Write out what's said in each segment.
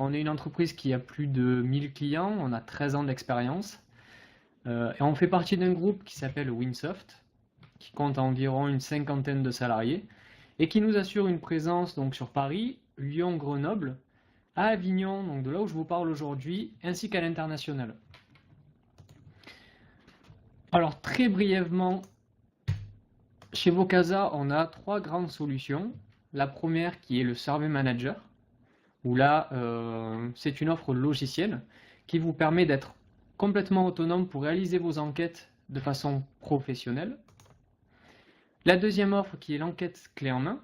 On est une entreprise qui a plus de 1000 clients, on a 13 ans d'expérience. Et on fait partie d'un groupe qui s'appelle Winsoft, qui compte environ une cinquantaine de salariés, et qui nous assure une présence donc, sur Paris, Lyon, Grenoble, à Avignon, donc de là où je vous parle aujourd'hui, ainsi qu'à l'international. Alors très brièvement, chez Vocasa, on a 3 grandes solutions. La première qui est le Survey Manager, où là, c'est une offre logicielle qui vous permet d'être complètement autonome pour réaliser vos enquêtes de façon professionnelle. La deuxième offre qui est l'enquête clé en main,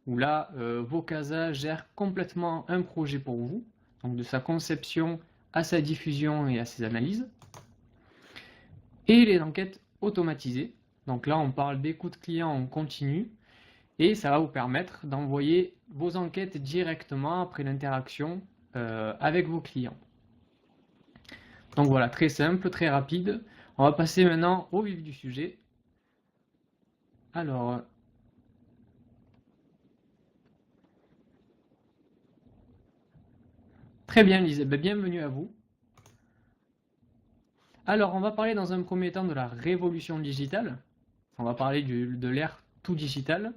où là, Vocasa gère complètement un projet pour vous, donc de sa conception à sa diffusion et à ses analyses. Et les enquêtes automatisées, donc là on parle d'écoute client en continu, et ça va vous permettre d'envoyer vos enquêtes directement après l'interaction avec vos clients. Donc voilà, très simple, très rapide. On va passer maintenant au vif du sujet. Alors, très bien Lise, bienvenue à vous. Alors, on va parler dans un premier temps de la révolution digitale. On va parler de l'ère tout digital.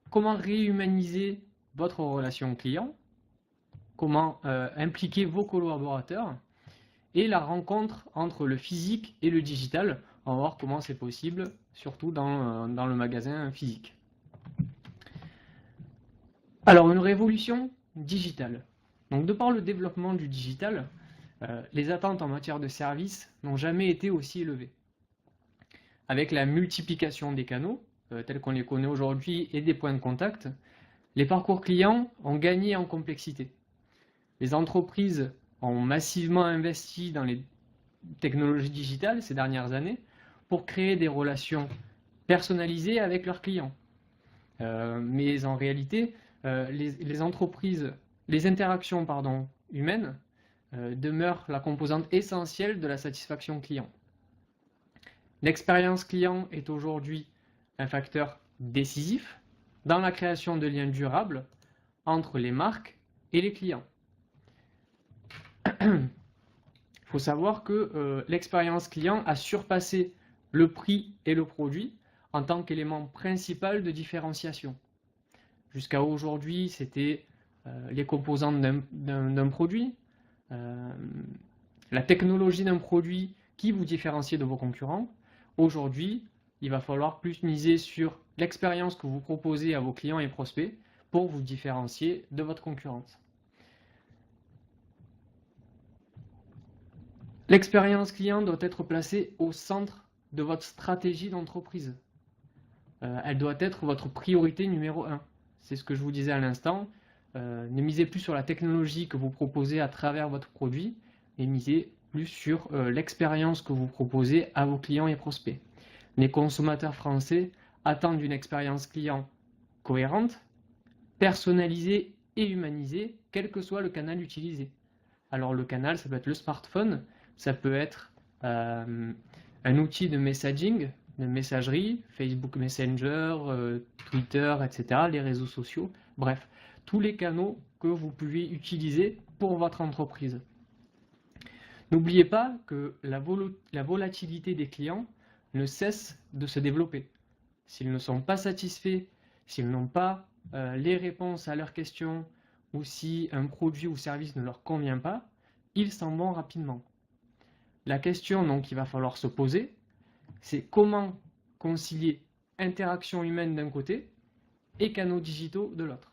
Comment réhumaniser votre relation client, comment impliquer vos collaborateurs et la rencontre entre le physique et le digital. On va voir comment c'est possible, surtout dans le magasin physique. Alors, une révolution digitale. Donc, de par le développement du digital, les attentes en matière de services n'ont jamais été aussi élevées. Avec la multiplication des canaux, tels qu'on les connaît aujourd'hui, et des points de contact, les parcours clients ont gagné en complexité. Les entreprises ont massivement investi dans les technologies digitales ces dernières années pour créer des relations personnalisées avec leurs clients. Mais en réalité, les interactions humaines demeurent la composante essentielle de la satisfaction client. L'expérience client est aujourd'hui un facteur décisif dans la création de liens durables entre les marques et les clients. Il faut savoir que l'expérience client a surpassé le prix et le produit en tant qu'élément principal de différenciation. Jusqu'à aujourd'hui, c'était les composantes d'un produit, la technologie d'un produit qui vous différenciait de vos concurrents. Aujourd'hui, il va falloir plus miser sur l'expérience que vous proposez à vos clients et prospects pour vous différencier de votre concurrence. L'expérience client doit être placée au centre de votre stratégie d'entreprise. Elle doit être votre priorité numéro 1. C'est ce que je vous disais à l'instant. Ne misez plus sur la technologie que vous proposez à travers votre produit, mais misez plus sur l'expérience que vous proposez à vos clients et prospects. Les consommateurs français attendent une expérience client cohérente, personnalisée et humanisée, quel que soit le canal utilisé. Alors le canal, ça peut être le smartphone, ça peut être un outil de messaging, de messagerie, Facebook Messenger, Twitter, etc., les réseaux sociaux, bref, tous les canaux que vous pouvez utiliser pour votre entreprise. N'oubliez pas que la volatilité des clients ne cesse de se développer. S'ils ne sont pas satisfaits, s'ils n'ont pas les réponses à leurs questions, ou si un produit ou service ne leur convient pas, ils s'en vont rapidement. La question donc qu'il va falloir se poser, c'est comment concilier interaction humaine d'un côté et canaux digitaux de l'autre.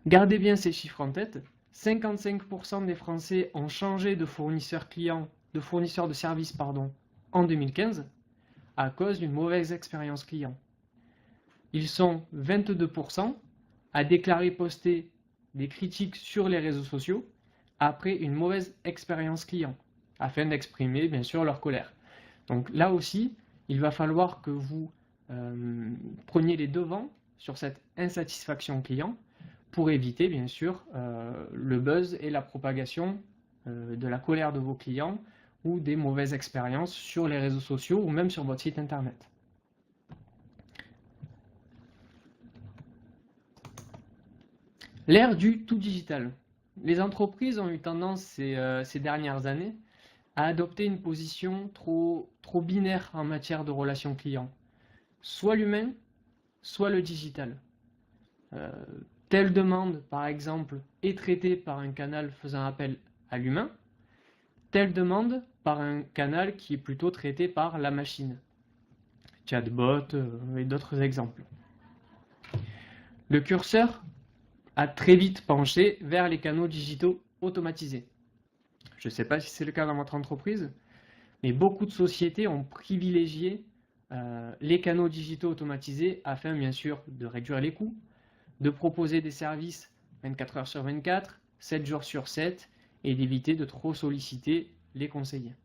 Gardez bien ces chiffres en tête, 55% des Français ont changé de fournisseur client, de fournisseur de services en 2015 à cause d'une mauvaise expérience client. Ils sont 22% à déclarer poster des critiques sur les réseaux sociaux après une mauvaise expérience client, afin d'exprimer bien sûr leur colère. Donc là aussi, il va falloir que vous preniez les devants sur cette insatisfaction client pour éviter bien sûr le buzz et la propagation de la colère de vos clients ou des mauvaises expériences sur les réseaux sociaux ou même sur votre site internet. L'ère du tout digital. Les entreprises ont eu tendance ces dernières années à adopter une position trop binaire en matière de relations clients. Soit l'humain, soit le digital. Euh, Telle demande, par exemple, est traitée par un canal faisant appel à l'humain, telle demande par un canal qui est plutôt traité par la machine. Chatbot et d'autres exemples. Le curseur a très vite penché vers les canaux digitaux automatisés. Je ne sais pas si c'est le cas dans votre entreprise, mais beaucoup de sociétés ont privilégié les canaux digitaux automatisés afin bien sûr de réduire les coûts, de proposer des services 24 heures sur 24, 7 jours sur 7 et d'éviter de trop solliciter les conseillers.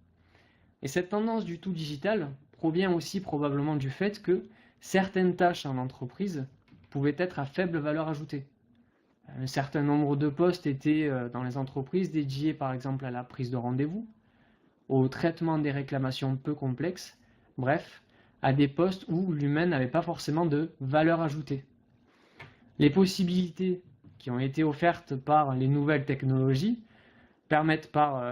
Et cette tendance du tout digital provient aussi probablement du fait que certaines tâches en entreprise pouvaient être à faible valeur ajoutée. Un certain nombre de postes étaient dans les entreprises dédiés par exemple à la prise de rendez-vous, au traitement des réclamations peu complexes, bref, à des postes où l'humain n'avait pas forcément de valeur ajoutée. Les possibilités qui ont été offertes par les nouvelles technologies permettent par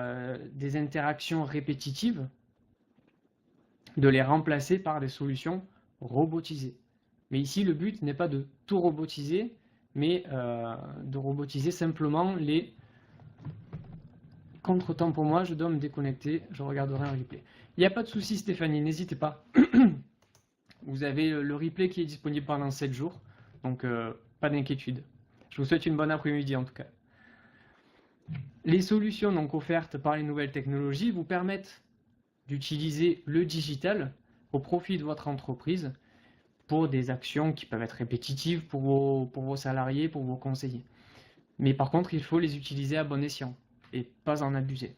des interactions répétitives de les remplacer par des solutions robotisées. Mais ici, le but n'est pas de tout robotiser, mais de robotiser simplement les... Contre-temps pour moi, je dois me déconnecter, je regarderai un replay. Il n'y a pas de souci Stéphanie, n'hésitez pas. Vous avez le replay qui est disponible pendant 7 jours, donc pas d'inquiétude. Je vous souhaite une bonne après-midi en tout cas. Les solutions donc offertes par les nouvelles technologies vous permettent d'utiliser le digital au profit de votre entreprise pour des actions qui peuvent être répétitives pour vos salariés, pour vos conseillers. Mais par contre, il faut les utiliser à bon escient et pas en abuser.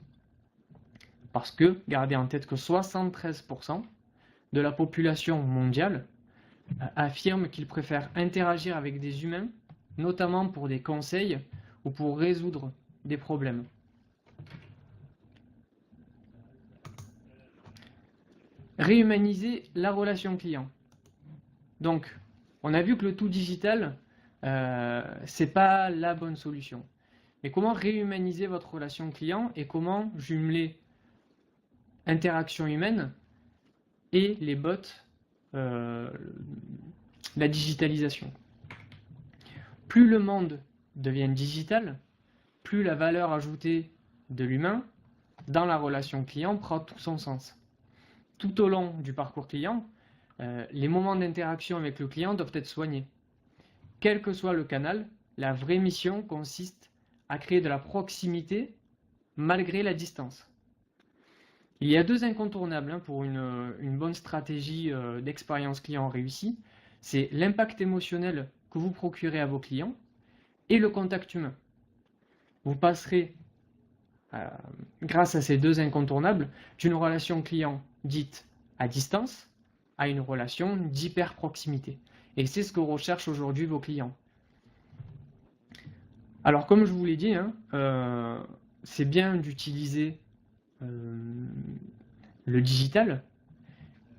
Parce que, gardez en tête que 73% de la population mondiale affirme qu'ils préfèrent interagir avec des humains, notamment pour des conseils ou pour résoudre des problèmes. Réhumaniser la relation client. Donc, on a vu que le tout digital, c'est pas la bonne solution. Mais comment réhumaniser votre relation client et comment jumeler interaction humaine et les bots, la digitalisation. Plus le monde devient digital, plus la valeur ajoutée de l'humain dans la relation client prend tout son sens. Tout au long du parcours client, les moments d'interaction avec le client doivent être soignés. Quel que soit le canal, la vraie mission consiste à créer de la proximité malgré la distance. Il y a deux incontournables pour une bonne stratégie d'expérience client réussie. C'est l'impact émotionnel que vous procurez à vos clients et le contact humain. Vous passerez, grâce à ces deux incontournables, d'une relation client dite à distance à une relation d'hyper-proximité. Et c'est ce que recherchent aujourd'hui vos clients. Alors, comme je vous l'ai dit, c'est bien d'utiliser le digital,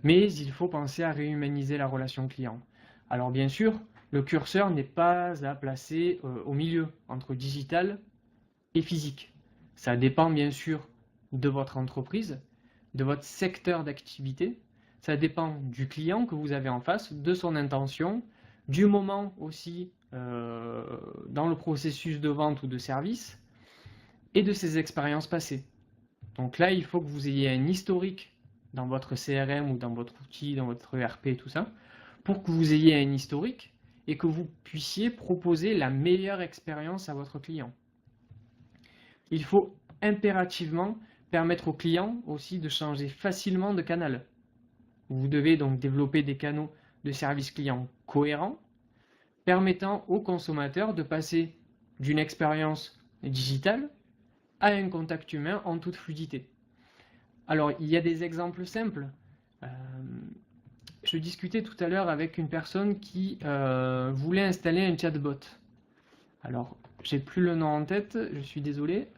mais il faut penser à réhumaniser la relation client. Alors bien sûr, le curseur n'est pas à placer au milieu, entre digital et physique. Ça dépend bien sûr de votre entreprise, de votre secteur d'activité, ça dépend du client que vous avez en face, de son intention, du moment aussi dans le processus de vente ou de service, et de ses expériences passées. Donc là, il faut que vous ayez un historique dans votre CRM ou dans votre outil, dans votre ERP, tout ça, pour que vous ayez un historique et que vous puissiez proposer la meilleure expérience à votre client. Il faut impérativement permettre au client aussi de changer facilement de canal. Vous devez donc développer des canaux de service client cohérents, permettant aux consommateurs de passer d'une expérience digitale à un contact humain en toute fluidité. Alors, il y a des exemples simples. Je discutais tout à l'heure avec une personne qui voulait installer un chatbot. Alors, j'ai plus le nom en tête, je suis désolé.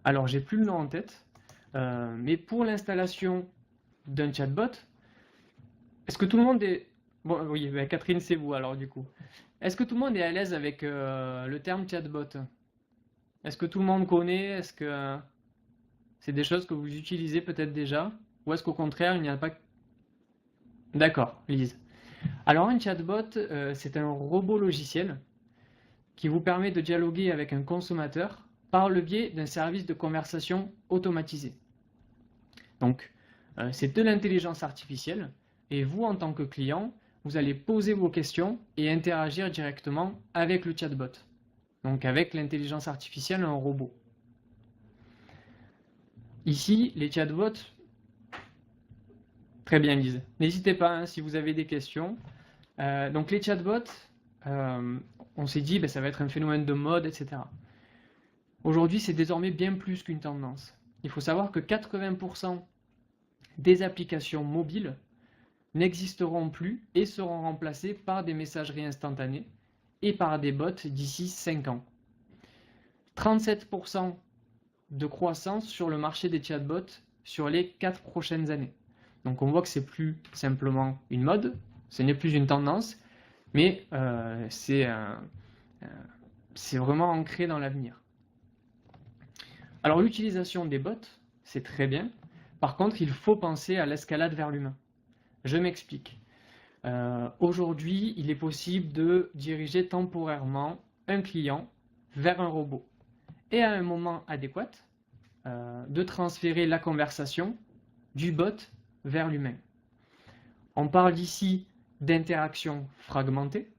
Alors, j'ai plus le nom en tête, mais pour l'installation d'un chatbot, Est-ce que tout le monde est... Bon, oui, ben, Catherine, c'est vous alors du coup. Est-ce que tout le monde est à l'aise avec le terme chatbot? Est-ce que tout le monde connaît? Est-ce que c'est des choses que vous utilisez peut-être déjà? Ou est-ce qu'au contraire, il n'y a pas... D'accord, Lise. Alors un chatbot, c'est un robot logiciel qui vous permet de dialoguer avec un consommateur par le biais d'un service de conversation automatisé. Donc, c'est de l'intelligence artificielle et vous, en tant que client, vous allez poser vos questions et interagir directement avec le chatbot, donc avec l'intelligence artificielle, un robot. Ici, les chatbots, très bien Lise, n'hésitez pas hein, si vous avez des questions. Donc les chatbots, on s'est dit, ça va être un phénomène de mode, etc. Aujourd'hui, c'est désormais bien plus qu'une tendance. Il faut savoir que 80% des applications mobiles n'existeront plus et seront remplacées par des messageries instantanées et par des bots d'ici 5 ans. 37% de croissance sur le marché des chatbots sur les 4 prochaines années. Donc on voit que c'est plus simplement une mode, ce n'est plus une tendance, mais c'est vraiment ancré dans l'avenir. Alors l'utilisation des bots, c'est très bien. Par contre, il faut penser à l'escalade vers l'humain. Je m'explique. Aujourd'hui, il est possible de diriger temporairement un client vers un robot et à un moment adéquat, de transférer la conversation du bot vers l'humain. On parle ici d'interaction fragmentée.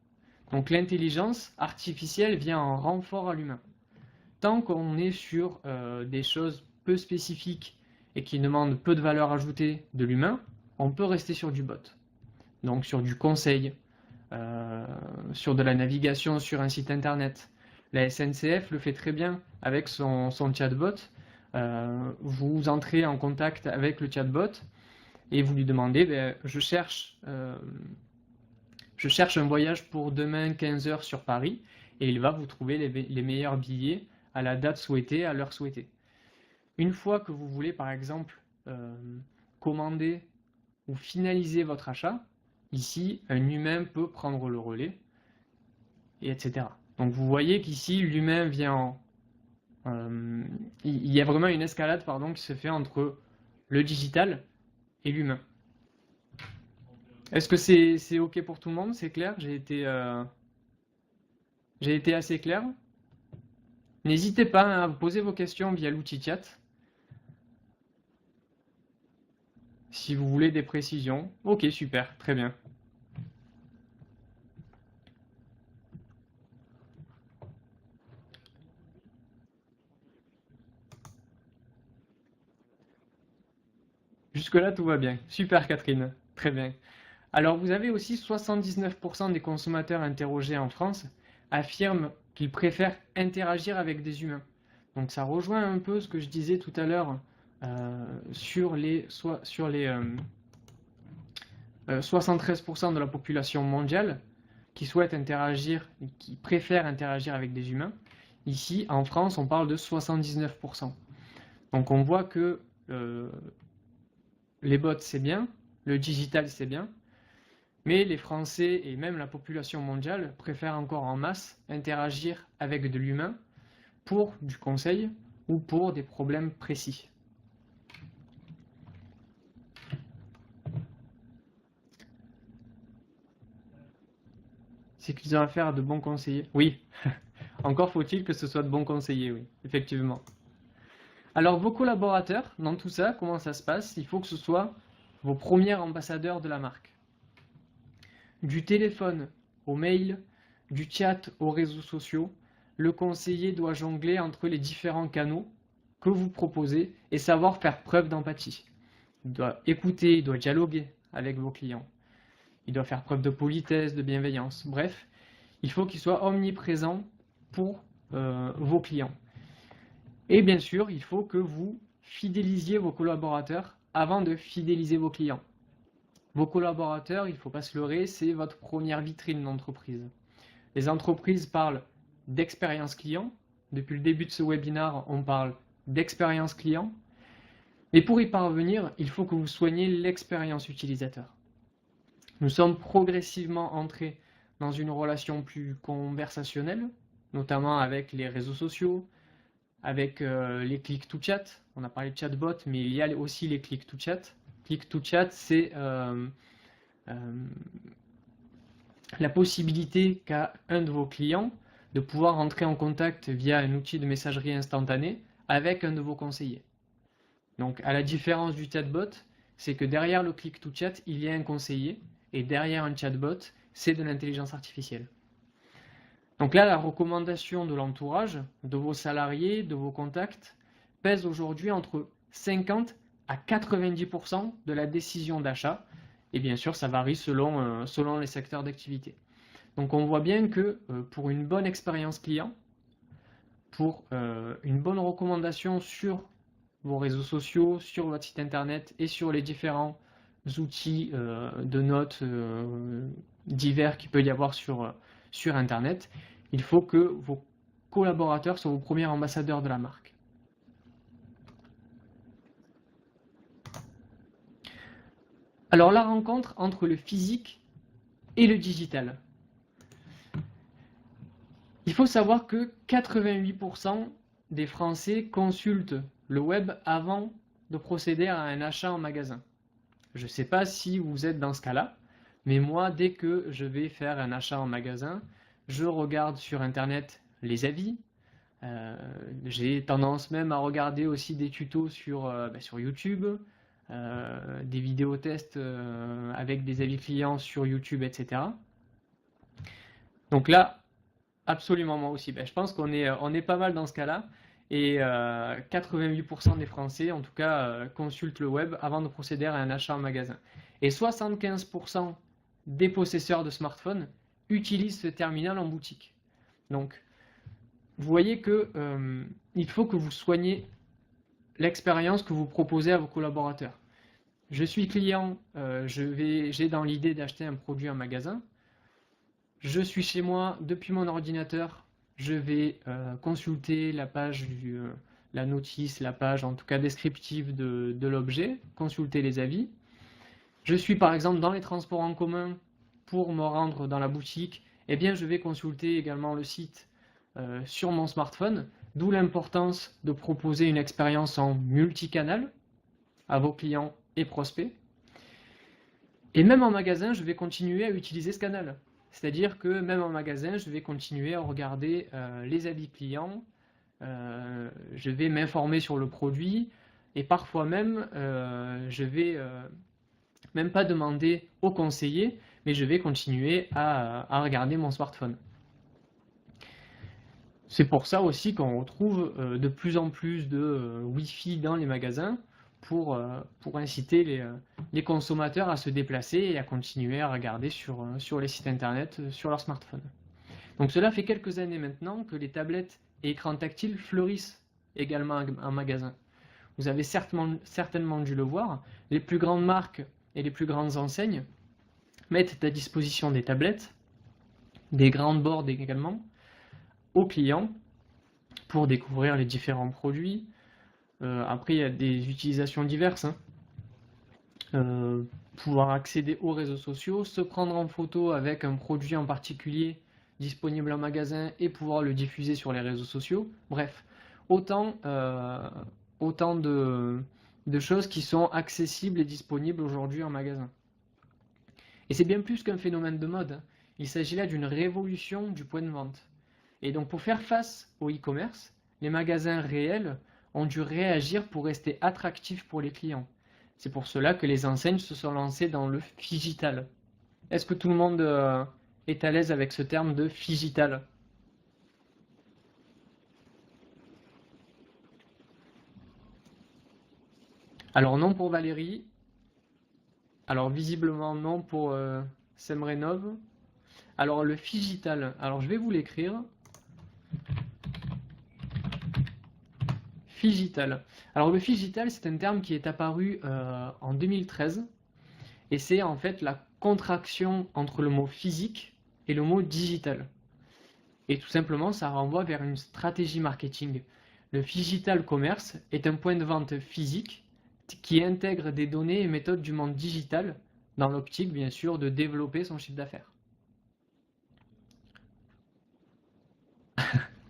Donc l'intelligence artificielle vient en renfort à l'humain. Tant qu'on est sur des choses peu spécifiques et qui demandent peu de valeur ajoutée de l'humain, on peut rester sur du bot. Donc sur du conseil, sur de la navigation sur un site internet. La SNCF le fait très bien avec son chatbot. Vous entrez en contact avec le chatbot et vous lui demandez je cherche un voyage pour demain 15 h sur Paris, et il va vous trouver les meilleurs billets à la date souhaitée, à l'heure souhaitée. Une fois que vous voulez par exemple commander ou finaliser votre achat, ici un humain peut prendre le relais, et etc. Donc vous voyez qu'ici l'humain vient il y a vraiment une escalade qui se fait entre le digital et l'humain. Est-ce que c'est OK pour tout le monde? C'est clair? J'ai été assez clair? N'hésitez pas à poser vos questions via l'outil chat. Si vous voulez des précisions. OK, super, très bien. Jusque-là, tout va bien. Super, Catherine. Très bien. Alors, vous avez aussi 79% des consommateurs interrogés en France affirment qu'ils préfèrent interagir avec des humains. Donc, ça rejoint un peu ce que je disais tout à l'heure sur les 73% de la population mondiale qui souhaitent interagir, qui préfèrent interagir avec des humains. Ici, en France, on parle de 79%. Donc, on voit que les bots, c'est bien, le digital, c'est bien, mais les Français et même la population mondiale préfèrent encore en masse interagir avec de l'humain pour du conseil ou pour des problèmes précis. C'est qu'ils ont affaire à de bons conseillers. Oui, encore faut-il que ce soit de bons conseillers, oui, effectivement. Alors vos collaborateurs, dans tout ça, comment ça se passe? Il faut que ce soit vos premiers ambassadeurs de la marque. Du téléphone au mail, du chat aux réseaux sociaux, le conseiller doit jongler entre les différents canaux que vous proposez et savoir faire preuve d'empathie. Il doit écouter, il doit dialoguer avec vos clients. Il doit faire preuve de politesse, de bienveillance. Bref, il faut qu'il soit omniprésent pour vos clients. Et bien sûr, il faut que vous fidélisiez vos collaborateurs avant de fidéliser vos clients. Vos collaborateurs, il ne faut pas se leurrer, c'est votre première vitrine d'entreprise. Les entreprises parlent d'expérience client. Depuis le début de ce webinaire, on parle d'expérience client. Mais pour y parvenir, il faut que vous soigniez l'expérience utilisateur. Nous sommes progressivement entrés dans une relation plus conversationnelle, notamment avec les réseaux sociaux, avec les click to chat. On a parlé de chatbot, mais il y a aussi les click to chat. Click to chat, c'est la possibilité qu'a un de vos clients de pouvoir entrer en contact via un outil de messagerie instantanée avec un de vos conseillers. Donc, à la différence du chatbot, c'est que derrière le click to chat, il y a un conseiller, et derrière un chatbot, c'est de l'intelligence artificielle. Donc là, la recommandation de l'entourage, de vos salariés, de vos contacts, pèse aujourd'hui entre 50 à 90% de la décision d'achat. Et bien sûr, ça varie selon les secteurs d'activité. Donc on voit bien que pour une bonne expérience client, pour une bonne recommandation sur vos réseaux sociaux, sur votre site internet et sur les différents outils de notes divers qu'il peut y avoir sur internet, il faut que vos collaborateurs soient vos premiers ambassadeurs de la marque. Alors la rencontre entre le physique et le digital. Il faut savoir que 88% des Français consultent le web avant de procéder à un achat en magasin. Je ne sais pas si vous êtes dans ce cas-là, mais moi, dès que je vais faire un achat en magasin, je regarde sur Internet les avis. J'ai tendance même à regarder aussi des tutos sur YouTube, des vidéos tests avec des avis clients sur YouTube, etc. Donc là, absolument moi aussi. Je pense qu'on est pas mal dans ce cas-là. Et 88% des Français, en tout cas, consultent le web avant de procéder à un achat en magasin. Et 75% des possesseurs de smartphones utilisent ce terminal en boutique. Donc, vous voyez que il faut que vous soigniez l'expérience que vous proposez à vos collaborateurs. Je suis client, j'ai dans l'idée d'acheter un produit en magasin. Je suis chez moi depuis mon ordinateur. Je vais consulter la page la notice, la page en tout cas descriptive de l'objet, consulter les avis. Je suis par exemple dans les transports en commun pour me rendre dans la boutique, eh bien je vais consulter également le site sur mon smartphone, d'où l'importance de proposer une expérience en multicanal à vos clients et prospects. Et même en magasin, je vais continuer à utiliser ce canal. C'est-à-dire que même en magasin, je vais continuer à regarder les avis clients, je vais m'informer sur le produit et parfois même, je vais même pas demander au conseiller, mais je vais continuer à regarder mon smartphone. C'est pour ça aussi qu'on retrouve de plus en plus de Wi-Fi dans les magasins pour inciter les consommateurs à se déplacer et à continuer à regarder sur les sites internet sur leur smartphone. Donc cela fait quelques années maintenant que les tablettes et écrans tactiles fleurissent également en magasin. Vous avez certainement dû le voir, les plus grandes marques et les plus grandes enseignes mettent à disposition des tablettes, des grandes boards également, aux clients pour découvrir les différents produits. Après, il y a des utilisations diverses. Pouvoir accéder aux réseaux sociaux, se prendre en photo avec un produit en particulier disponible en magasin et pouvoir le diffuser sur les réseaux sociaux. Bref, autant de choses qui sont accessibles et disponibles aujourd'hui en magasin. Et c'est bien plus qu'un phénomène de mode. Il s'agit là d'une révolution du point de vente. Et donc pour faire face au e-commerce, les magasins réels ont dû réagir pour rester attractifs pour les clients. C'est pour cela que les enseignes se sont lancées dans le phygital. Est-ce que tout le monde est à l'aise avec ce terme de phygital? Alors non pour Valérie. Alors visiblement non pour Semrenov. Alors le phygital, alors je vais vous l'écrire. Phygital. Alors le phygital, c'est un terme qui est apparu en 2013 et c'est en fait la contraction entre le mot physique et le mot digital. Et tout simplement, ça renvoie vers une stratégie marketing. Le phygital commerce est un point de vente physique qui intègre des données et méthodes du monde digital dans l'optique, bien sûr, de développer son chiffre d'affaires.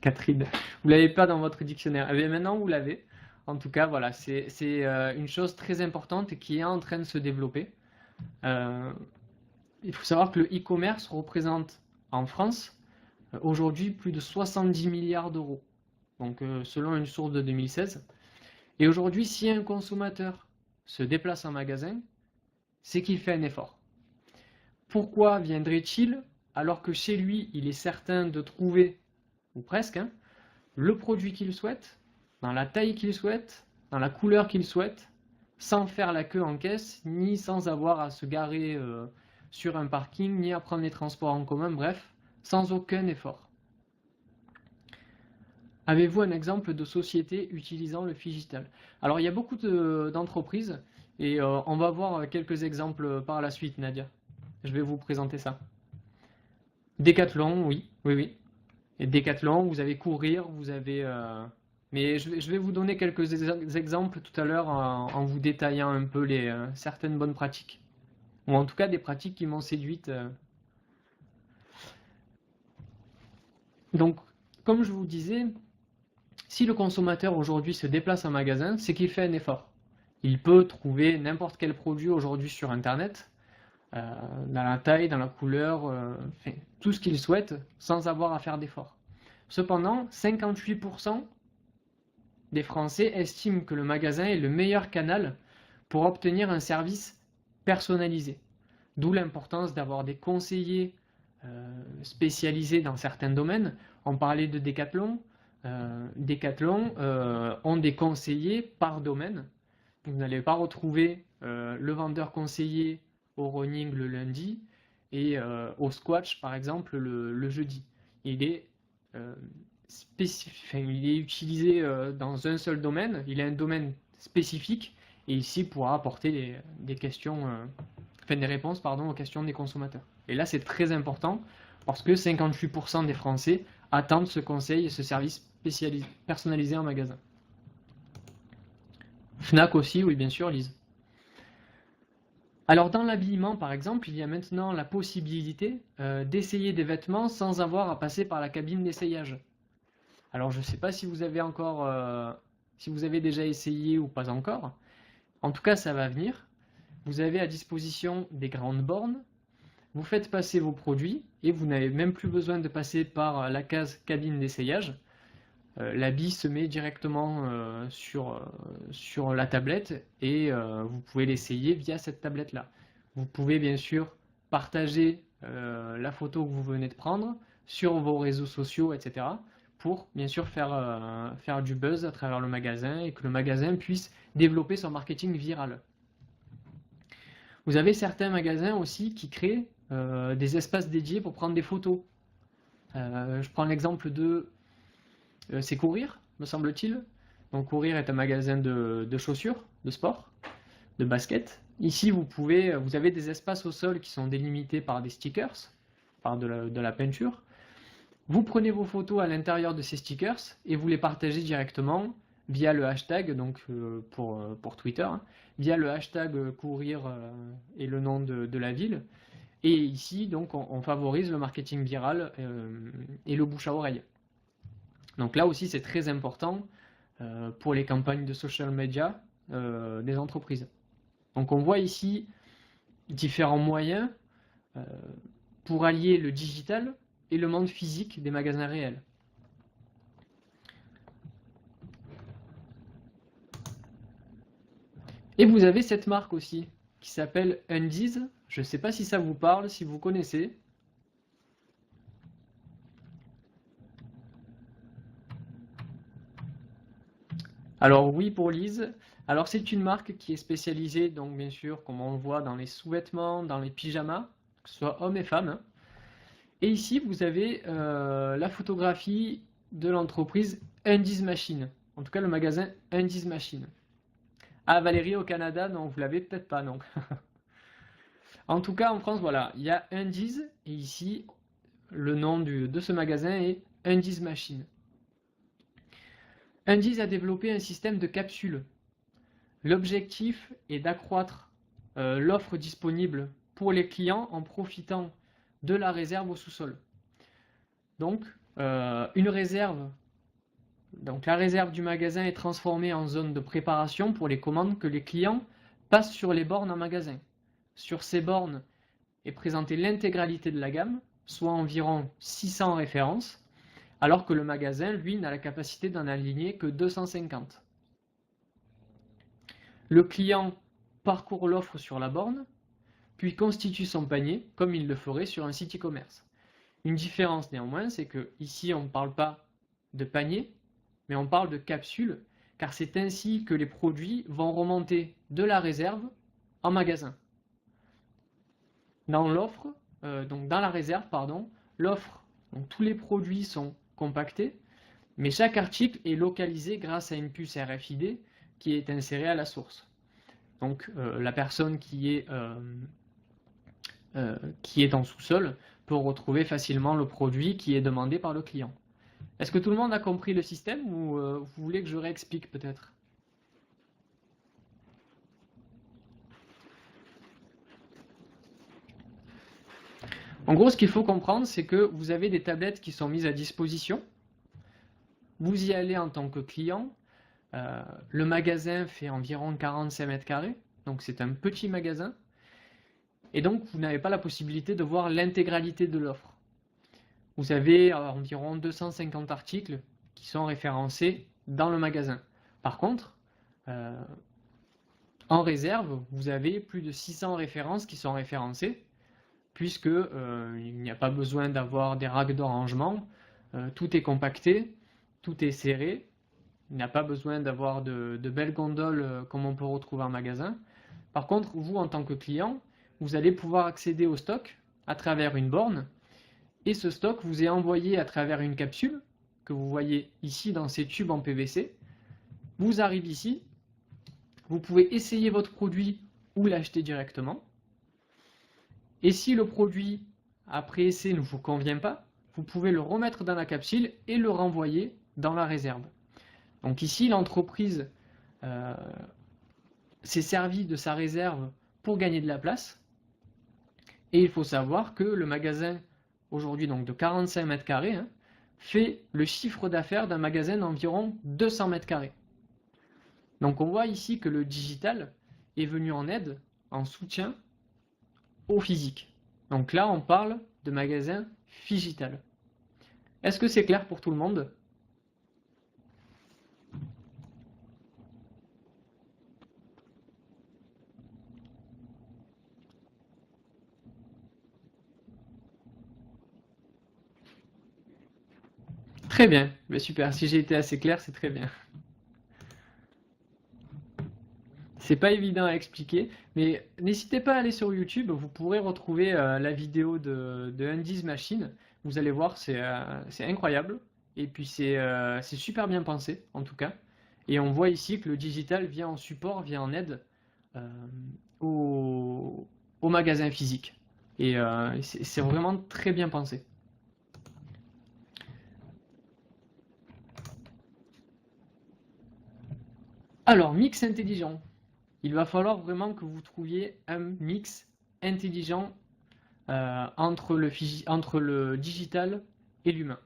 Catherine, vous ne l'avez pas dans votre dictionnaire. Eh bien, maintenant, vous l'avez. En tout cas, voilà, c'est une chose très importante qui est en train de se développer. Il faut savoir que le e-commerce représente en France aujourd'hui plus de 70 milliards d'euros. Donc, selon une source de 2016. Et aujourd'hui, si un consommateur se déplace en magasin, c'est qu'il fait un effort. Pourquoi viendrait-il alors que chez lui, il est certain de trouver, ou presque, hein, le produit qu'il souhaite, dans la taille qu'il souhaite, dans la couleur qu'il souhaite, sans faire la queue en caisse, ni sans avoir à se garer sur un parking, ni à prendre les transports en commun, bref, sans aucun effort. Avez-vous un exemple de société utilisant le Phygital? Alors, il y a beaucoup d'entreprises et on va voir quelques exemples par la suite, Nadia. Je vais vous présenter ça. Decathlon, oui. Et Decathlon, vous avez Courir, vous avez... Mais je vais vous donner quelques exemples tout à l'heure en vous détaillant un peu certaines bonnes pratiques. Ou en tout cas des pratiques qui m'ont séduite. Donc, comme je vous disais, si le consommateur aujourd'hui se déplace en magasin, c'est qu'il fait un effort. Il peut trouver n'importe quel produit aujourd'hui sur Internet, dans la taille, dans la couleur, enfin, tout ce qu'il souhaite, sans avoir à faire d'effort. Cependant, 58% des Français estiment que le magasin est le meilleur canal pour obtenir un service personnalisé. D'où l'importance d'avoir des conseillers spécialisés dans certains domaines. On parlait de Decathlon. Decathlon ont des conseillers par domaine. Vous n'allez pas retrouver le vendeur conseiller au running le lundi et au squash par exemple le jeudi. Il est utilisé dans un seul domaine, il a un domaine spécifique et ici pourra apporter des réponses aux questions des consommateurs. Et là c'est très important parce que 58% des Français attendent ce conseil et ce service personnalisé en magasin. Fnac aussi, oui bien sûr, Lise. Alors dans l'habillement par exemple, il y a maintenant la possibilité d'essayer des vêtements sans avoir à passer par la cabine d'essayage. Alors je ne sais pas si vous avez si vous avez déjà essayé ou pas encore. En tout cas, ça va venir. Vous avez à disposition des grandes bornes. Vous faites passer vos produits et vous n'avez même plus besoin de passer par la case cabine d'essayage. L'habit se met directement sur la tablette et vous pouvez l'essayer via cette tablette-là. Vous pouvez bien sûr partager la photo que vous venez de prendre sur vos réseaux sociaux, etc. pour bien sûr faire du buzz à travers le magasin et que le magasin puisse développer son marketing viral. Vous avez certains magasins aussi qui créent des espaces dédiés pour prendre des photos. Je prends l'exemple de c'est Courir, me semble-t-il. Donc Courir est un magasin de chaussures, de sport, de basket. Ici, vous avez des espaces au sol qui sont délimités par des stickers, par de la peinture. Vous prenez vos photos à l'intérieur de ces stickers et vous les partagez directement via le hashtag, donc pour Twitter, hein, via le hashtag courir et le nom de la ville. Et ici, donc, on favorise le marketing viral et le bouche à oreille. Donc là aussi, c'est très important pour les campagnes de social media des entreprises. Donc on voit ici différents moyens pour allier le digital et le monde physique des magasins réels. Et vous avez cette marque aussi qui s'appelle Undies. Je ne sais pas si ça vous parle, si vous connaissez. Alors oui pour Lise. Alors c'est une marque qui est spécialisée, donc bien sûr, comme on le voit, dans les sous-vêtements, dans les pyjamas, que ce soit hommes et femmes. Hein. Et ici, vous avez la photographie de l'entreprise Undies Machine. En tout cas, le magasin Undies Machine. Ah, Valérie, au Canada, non, vous l'avez peut-être pas, non. En tout cas, en France, voilà, il y a Undies, et ici, le nom de ce magasin est Undies Machine. Undies a développé un système de capsules. L'objectif est d'accroître l'offre disponible pour les clients en profitant de la réserve au sous-sol. Donc, une réserve, donc la réserve du magasin est transformée en zone de préparation pour les commandes que les clients passent sur les bornes en magasin. Sur ces bornes est présentée l'intégralité de la gamme, soit environ 600 références, alors que le magasin, lui, n'a la capacité d'en aligner que 250. Le client parcourt l'offre sur la borne, puis constitue son panier, comme il le ferait sur un site e-commerce. Une différence néanmoins, c'est que ici on ne parle pas de panier, mais on parle de capsule, car c'est ainsi que les produits vont remonter de la réserve en magasin. Dans l'offre, donc dans la réserve, pardon, l'offre, donc tous les produits sont compactés, mais chaque article est localisé grâce à une puce RFID qui est insérée à la source. Donc la personne qui est en sous-sol peut retrouver facilement le produit qui est demandé par le client. Est-ce que tout le monde a compris le système ou vous voulez que je réexplique peut-être? En gros, ce qu'il faut comprendre, c'est que vous avez des tablettes qui sont mises à disposition. Vous y allez en tant que client. Le magasin fait environ 45 mètres carrés, donc c'est un petit magasin. Et donc, vous n'avez pas la possibilité de voir l'intégralité de l'offre. Vous avez environ 250 articles qui sont référencés dans le magasin. Par contre, en réserve, vous avez plus de 600 références qui sont référencées, puisque il n'y a pas besoin d'avoir des racks de rangement, tout est compacté, tout est serré, il n'y a pas besoin d'avoir de belles gondoles comme on peut retrouver en magasin. Par contre, vous, en tant que client, vous allez pouvoir accéder au stock à travers une borne, et ce stock vous est envoyé à travers une capsule, que vous voyez ici dans ces tubes en PVC. Vous arrivez ici, vous pouvez essayer votre produit ou l'acheter directement. Et si le produit, après essai, ne vous convient pas, vous pouvez le remettre dans la capsule et le renvoyer dans la réserve. Donc ici, l'entreprise s'est servie de sa réserve pour gagner de la place. Et il faut savoir que le magasin, aujourd'hui donc de 45 mètres carrés, fait le chiffre d'affaires d'un magasin d'environ 200 mètres carrés. Donc on voit ici que le digital est venu en aide, en soutien au physique. Donc là, on parle de magasin phygital. Est-ce que c'est clair pour tout le monde? Très bien, mais super, si j'ai été assez clair, c'est très bien. C'est pas évident à expliquer, mais n'hésitez pas à aller sur YouTube, vous pourrez retrouver la vidéo de Undies Machine. Vous allez voir, c'est incroyable. Et puis c'est super bien pensé, en tout cas. Et on voit ici que le digital vient en support, vient en aide au magasin physique. Et c'est vraiment très bien pensé. Alors, mix intelligent. Il va falloir vraiment que vous trouviez un mix intelligent entre le digital et l'humain.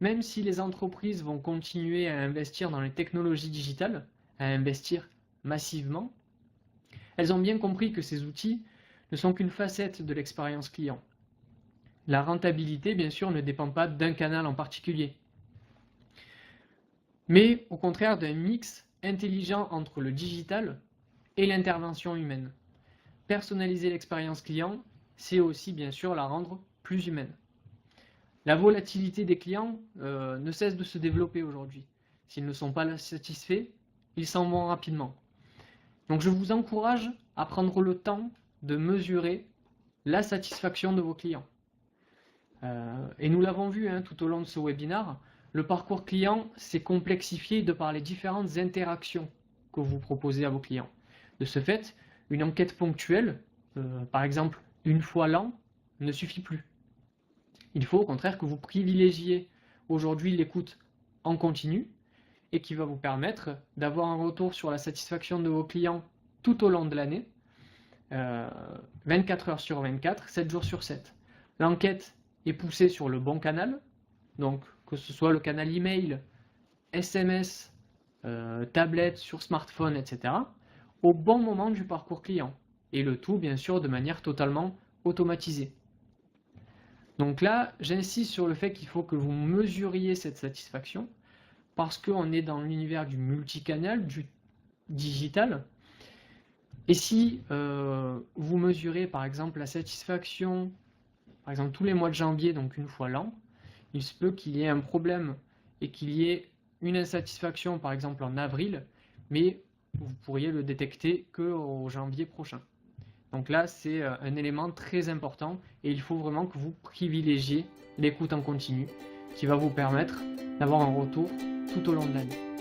Même si les entreprises vont continuer à investir dans les technologies digitales, à investir massivement, elles ont bien compris que ces outils ne sont qu'une facette de l'expérience client. La rentabilité, bien sûr, ne dépend pas d'un canal en particulier, mais au contraire d'un mix intelligent entre le digital et l'intervention humaine. Personnaliser l'expérience client, c'est aussi bien sûr la rendre plus humaine. La volatilité des clients ne cesse de se développer aujourd'hui. S'ils ne sont pas satisfaits, ils s'en vont rapidement. Donc je vous encourage à prendre le temps de mesurer la satisfaction de vos clients. Et nous l'avons vu tout au long de ce webinaire, le parcours client s'est complexifié de par les différentes interactions que vous proposez à vos clients. De ce fait, une enquête ponctuelle, par exemple une fois l'an, ne suffit plus. Il faut au contraire que vous privilégiez aujourd'hui l'écoute en continu et qui va vous permettre d'avoir un retour sur la satisfaction de vos clients tout au long de l'année 24 heures sur 24, 7 jours sur 7. L'enquête est poussée sur le bon canal, donc que ce soit le canal email, SMS, tablette, sur smartphone, etc., au bon moment du parcours client. Et le tout, bien sûr, de manière totalement automatisée. Donc là, j'insiste sur le fait qu'il faut que vous mesuriez cette satisfaction, parce qu'on est dans l'univers du multicanal, du digital. Et si vous mesurez par exemple la satisfaction, par exemple tous les mois de janvier, donc une fois l'an, il se peut qu'il y ait un problème et qu'il y ait une insatisfaction par exemple en avril, mais vous pourriez le détecter qu'au janvier prochain. Donc là, c'est un élément très important et il faut vraiment que vous privilégiez l'écoute en continu qui va vous permettre d'avoir un retour tout au long de l'année.